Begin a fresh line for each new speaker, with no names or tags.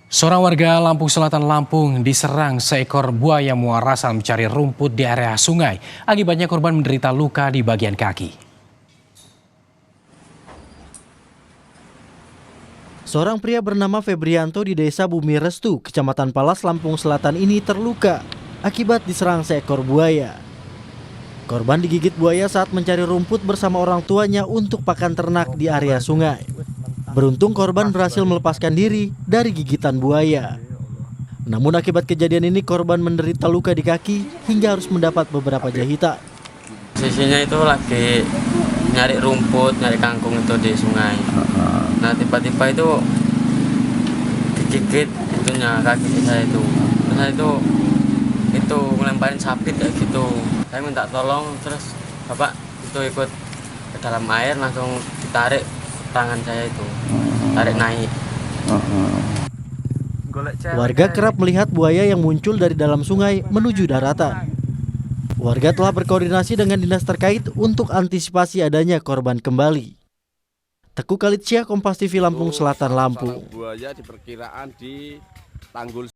Seorang warga Lampung Selatan Lampung diserang seekor buaya muar asal mencari rumput di area sungai. Akibatnya korban menderita luka di bagian kaki.
Seorang pria bernama Febrianto di Desa Bumi Restu, Kecamatan Palas, Lampung Selatan ini terluka akibat diserang seekor buaya. Korban digigit buaya saat mencari rumput bersama orang tuanya untuk pakan ternak di area sungai. Beruntung korban berhasil melepaskan diri dari gigitan buaya. Namun akibat kejadian ini korban menderita luka di kaki hingga harus mendapat beberapa jahitan.
Sisinya itu lagi nyari rumput, nyari kangkung itu di sungai. Nah tiba-tiba itu digigit itunya kaki saya itu. Terus saya itu ngelemparin sabit kayak gitu. Saya minta tolong, terus bapak itu ikut ke dalam air, langsung ditarik tangan saya itu, tarik naik.
Warga kerap melihat buaya yang muncul dari dalam sungai menuju daratan. Warga telah berkoordinasi dengan dinas terkait untuk antisipasi adanya korban kembali. Teguh Khalidsyah, Kompas TV, Lampung Selatan, Lampung.
Buaya diperkiraan di Tanggul